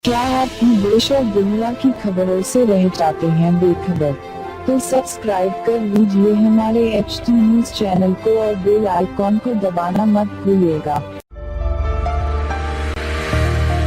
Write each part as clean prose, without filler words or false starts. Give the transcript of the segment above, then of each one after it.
क्या आप भी देश और दुनिया की खबरों से रह जाते हैं बेखबर? तो सब्सक्राइब कर लीजिए हमारे HT न्यूज चैनल को और बेल आइकॉन को दबाना मत भूलिएगा।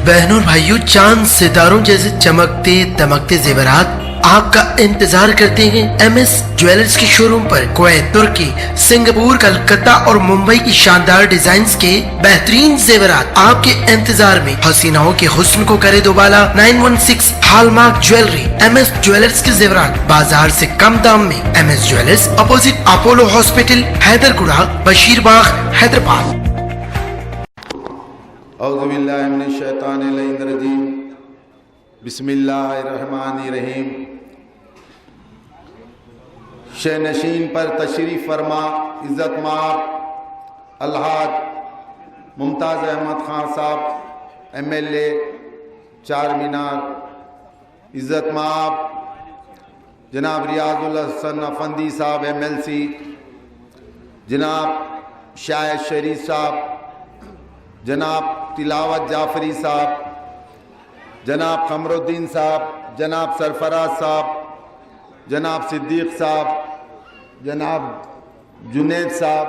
बहनों और भाइयों, चांद सितारों जैसे चमकते दमकते जेवरात आपका इंतजार करते हैं MS ज्वेलर्स के शोरूम पर। कुवैत, तुर्की, सिंगापुर, कलकत्ता और मुंबई की शानदार डिजाइन्स के बेहतरीन जेवरात आपके इंतजार में। हसीनाओं के हुस्न को करे दोबाला। 916 हॉलमार्क ज्वेलरी। MS ज्वेलर्स के जेवरात बाजार से कम दाम में। MS jewellers, opposite Apollo hospital, Hyderguda, Basheerbagh, Hyderabad. औज़ुबिल्लाहि मिनश्शैतानिर्रजीम, बिस्मिल्लाहिर्रहमानिर्रहीम। शहनशीन पर तशरीफ़ फरमा इज़्ज़त माब अलहाज मुमताज़ अहमद खान साहब MLA चार मीनार, इज़्ज़त माब जनाब रियाजुल हसन अफंदी साहब MLC, जनाब शाहिद शरीफ साहब, जनाब तिलावत जाफरी साहब, जनाब कमरुद्दीन साहब, जनाब सरफराज साहब, जनाब सिद्दीक साहब, जनाब जुनैद साहब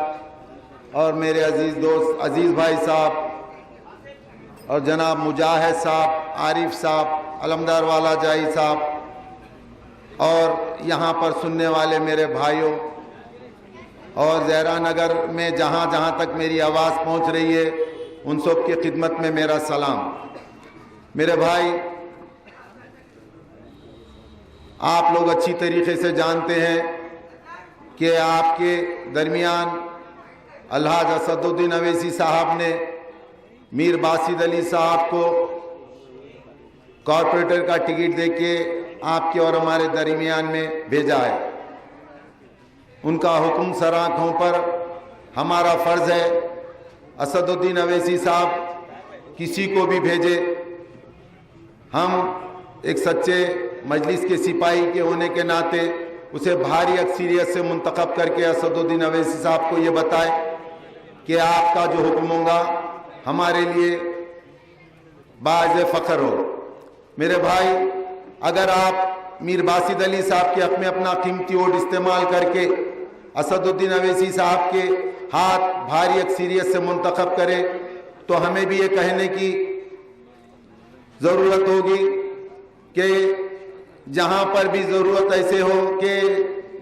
और मेरे अजीज़ दोस्त अजीज़ भाई साहब और जनाब मुजाहिद साहब, आरिफ साहब, अलमदार वाला जाई साहब और यहाँ पर सुनने वाले मेरे भाइयों और ज़हरा नगर में जहाँ जहाँ तक मेरी आवाज़ पहुँच रही है उन सब की खिदमत में मेरा सलाम। मेरे भाई, आप लोग अच्छी तरीके से जानते हैं कि आपके दरमियान अलहाज असदुद्दीन अवैसी साहब ने मीर बासित अली साहब को कॉरपोरेटर का टिकट देके आपके और हमारे दरमियान में भेजा है। उनका हुक्म सर आँखों पर हमारा फ़र्ज़ है असदुद्दीन अवैसी साहब किसी को भी भेजे, हम एक सच्चे मजलिस के सिपाही के होने के नाते उसे भारी अक्सरियत से मुंतखब करके असदुद्दीन अवैसी साहब को ये बताए कि आपका जो हुक्म होगा हमारे लिए बाज़ फ़ख्र हो। मेरे भाई, अगर आप मीर बासित अली साहब के हक़ में अपना कीमती वोट इस्तेमाल करके असदुद्दीन अवैसी साहब के हाथ भारी अक्सरियत से मुंतखब करें तो हमें भी ये कहने की ज़रूरत होगी कि जहाँ पर भी ज़रूरत ऐसे हो कि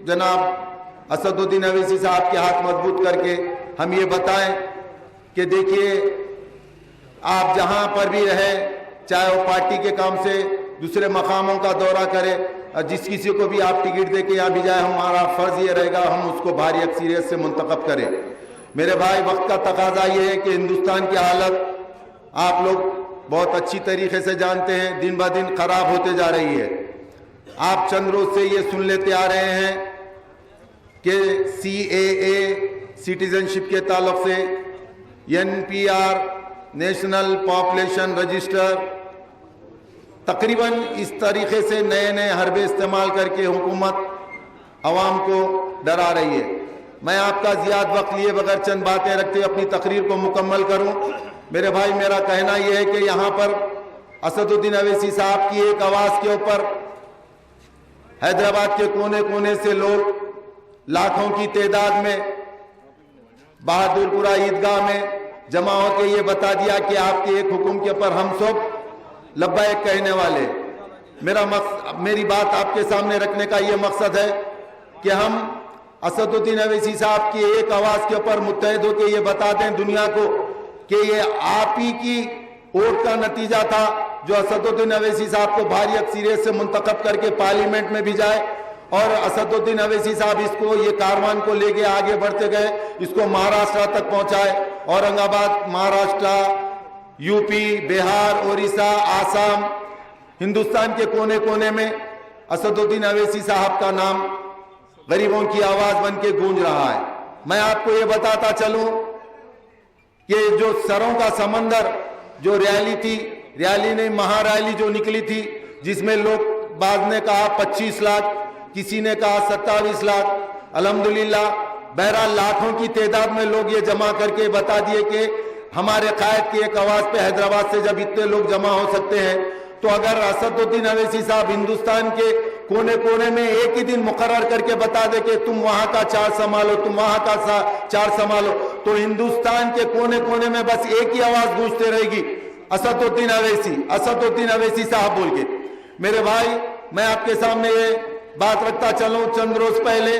जनाब असदुद्दीन अवैसी साहब के हाथ मजबूत करके हम ये बताएं कि देखिए, आप जहाँ पर भी रहें, चाहे वो पार्टी के काम से दूसरे मकामों का दौरा करें, जिस किसी को भी आप टिकट दे के यहाँ भी जाए, हमारा फ़र्ज़ ये रहेगा हम उसको भारी अक्सरियत से मुंतखब करें। मेरे भाई, वक्त का तकाजा ये है कि हिंदुस्तान की हालत आप लोग बहुत अच्छी तरीके से जानते हैं, दिन ब दिन ख़राब होते जा रही है। आप चंद रोज से ये सुन लेते आ रहे हैं कि CAA सिटीजनशिप के ताल्लुक से, NPR नेशनल पॉपुलेशन रजिस्टर, तकरीबन इस तरीके से नए नए हरबे इस्तेमाल करके हुकूमत आवाम को डरा रही है। मैं आपका ज़्यादा वक्त लिए बगैर चंद बातें रखते अपनी तकरीर को मुकम्मल करूं। मेरे भाई, मेरा कहना यह है कि यहाँ पर असदुद्दीन अवैसी साहब की एक आवाज़ के ऊपर हैदराबाद के कोने कोने से लोग लाखों की तादाद में बहादुरपुरा ईदगाह में जमा होकर ये बता दिया कि आपके एक हुक्म के ऊपर हम सब लब्बैक कहने वाले। मेरी बात आपके सामने रखने का ये मकसद है कि हम असदुद्दीन अवैसी साहब की एक आवाज़ के ऊपर मुत्तहद होकर ये बता दें दुनिया को कि ये आप ही की वोट का नतीजा था जो असदुद्दीन अवैसी साहब को भारी अक्सरियत से मुंतखब करके पार्लियामेंट में भी जाए और असदुद्दीन अवैसी साहब इसको ये कारवान को लेके आगे बढ़ते गए, इसको महाराष्ट्र तक पहुंचाए। औरंगाबाद, महाराष्ट्र, UP, बिहार, उड़ीसा, आसाम, हिंदुस्तान के कोने कोने में असदुद्दीन अवैसी साहब का नाम गरीबों की आवाज़ बन के गूंज रहा है। मैं आपको ये बताता चलूं कि जो सरों का समंदर जो रैली थी, रैली नहीं महारैली जो निकली थी, जिसमें लोग, बाद ने कहा 25 लाख, किसी ने कहा 27 लाख, अल्हम्दुलिल्लाह बहरहाल लाखों की तादाद में लोग ये जमा करके बता दिए कि हमारे कायद की एक आवाज़ पे हैदराबाद से जब इतने लोग जमा हो सकते हैं तो अगर असदुद्दीन अवैसी साहब हिंदुस्तान के कोने कोने में एक ही दिन मुकर्रर करके बता दे कि तुम वहां का चार्ज संभालो, तुम वहां का चार्ज संभालो, तो हिंदुस्तान के कोने कोने में बस एक ही आवाज गूंजते रहेगी, असदुद्दीन अवैसी, असदुद्दीन अवैसी साहब बोल के। मेरे भाई, मैं आपके सामने ये बात रखता चलूं, चंद रोज पहले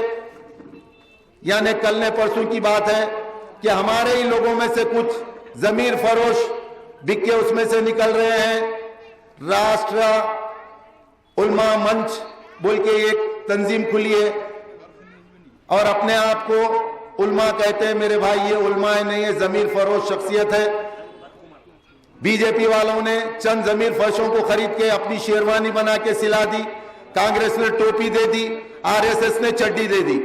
यानी कल ने परसों की बात है कि हमारे ही लोगों में से कुछ जमीर फरोश बिक के उसमें से निकल रहे हैं। राष्ट्र उलमा मंच बोल के एक तंजीम खुली है और अपने आप को उलमा कहते हैं। मेरे भाई, ये उलमा नहीं है, जमीर फरोश शख्सियत है। बीजेपी वालों ने चंद जमीर फरोशों को खरीद के अपनी शेरवानी बना के सिला दी, कांग्रेस ने टोपी दे दी, आरएसएस ने चड्डी दे दी।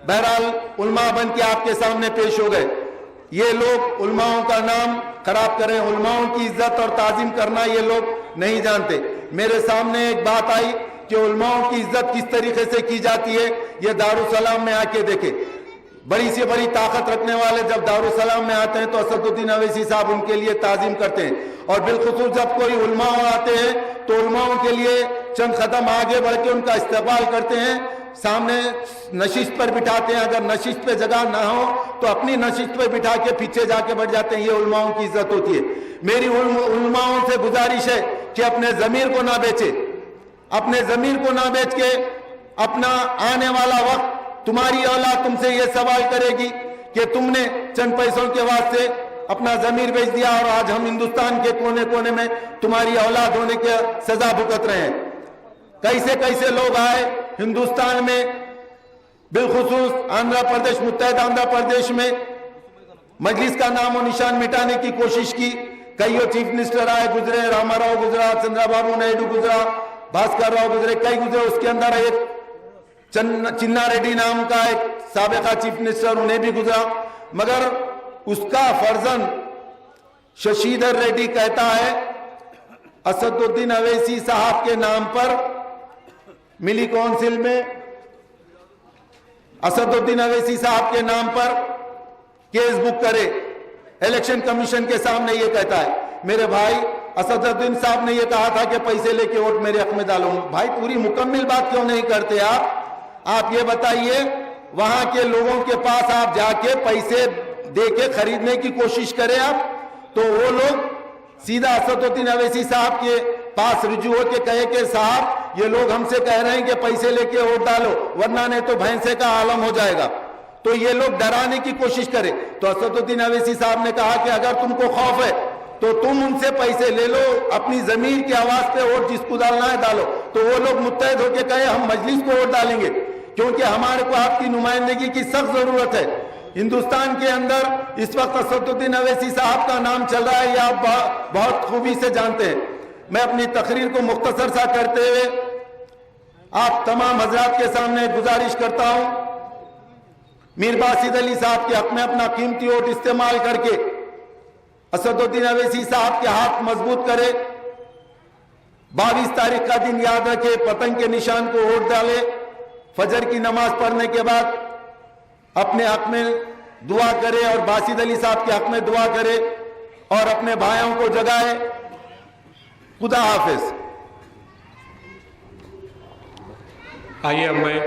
बहरहाल उलमा बन के आपके सामने पेश हो गए। ये लोग उलमाओं का नाम खराब करें, उलमाओं की इज्जत और ताजीम करना ये लोग नहीं जानते। मेरे सामने एक बात आई कि उलमाओं की इज्जत किस तरीके से की जाती है, ये दारुसलाम में आके देखे। बड़ी से बड़ी ताकत रखने वाले जब दारुसलाम में आते हैं तो असदुद्दीन अवैसी साहब उनके लिए ताजीम करते हैं, और बिलखुसूस जब कोई उलमा आते हैं तो उलमाओं के लिए चंद कदम आगे बढ़ के उनका इस्तेमाल करते हैं, सामने नशिस्त पर बिठाते हैं। अगर नशिस्त पे जगह ना हो तो अपनी नशिस्त पे बिठा के पीछे जाके बैठ जाते हैं। ये उलमाओं की इज्जत होती है। मेरी उलमाओं से गुजारिश है कि अपने जमीर को ना बेचे, अपने जमीर को ना बेच के अपना आने वाला वक्त तुम्हारी औलाद तुमसे ये सवाल करेगी कि तुमने चंद पैसों के वास्ते अपना जमीर बेच दिया और आज हम हिंदुस्तान के कोने कोने में तुम्हारी औलाद होने के सजा भुगत रहे हैं। कैसे कैसे लोग आए हिंदुस्तान में, बिलखुसूस आंध्र प्रदेश, मुत्तहदा आंध्र प्रदेश में मजलिस का नाम और निशान मिटाने की कोशिश की। कई चीफ मिनिस्टर आए, गुजरे, रामाराव गुजरा, चंद्रबाबू नायडू गुजरा, भास्कर राव गुजरे, कई गुजरे। उसके अंदर एक चिन्ना रेड्डी नाम का एक साबिका चीफ मिनिस्टर, उन्हें भी गुजरा। मगर उसका फर्जन शशिधर रेड्डी कहता है असदुद्दीन अवैसी साहब के नाम पर मिली काउंसिल में असदुद्दीन अवैसी साहब के नाम पर केस बुक करे। इलेक्शन कमीशन के सामने ये कहता है। मेरे भाई, असदुद्दीन साहब ने ये कहा था कि पैसे लेके वोट मेरे हक में डालो। भाई, पूरी मुकम्मल बात क्यों नहीं करते आप ये बताइए। वहां के लोगों के पास आप जाके पैसे देके खरीदने की कोशिश करें आप, तो वो लोग सीधा असदुद्दीन अवैसी साहब के पास रुजू होकर कहे कि साहब ये लोग हमसे कह रहे हैं कि पैसे लेके वोट डालो, वरना नहीं तो भैंसे का आलम हो जाएगा। तो ये लोग डराने की कोशिश करें। तो असदुद्दीन अवैसी साहब ने कहा कि अगर तुमको खौफ है तो तुम उनसे पैसे ले लो, अपनी जमीन की आवाज पे वोट जिसको डालना है डालो। तो वो लोग मुत्तहद होकर कहे हम मजलिस को वोट डालेंगे, क्योंकि हमारे को आपकी नुमाइंदगी की सख्त जरूरत है। हिंदुस्तान के अंदर इस वक्त असदुद्दीन अवैसी साहब का नाम चल रहा है, ये आप बहुत खूबी से जानते हैं। मैं अपनी तकरीर को मुख्तसर सा करते हुए आप तमाम हजरात के सामने गुजारिश करता हूं, मीर बासित अली साहब के हक में अपना कीमती वोट इस्तेमाल करके असदुद्दीन अवैसी साहब के हाथ मजबूत करे। 22 तारीख का दिन याद रखे, पतंग के निशान को वोट डाले। फजर की नमाज पढ़ने के बाद अपने हक में दुआ करे और बासित अली साहब के हक में दुआ करे और अपने भाइयों को जगाए। खुदा हाफिज। आइए अब मैं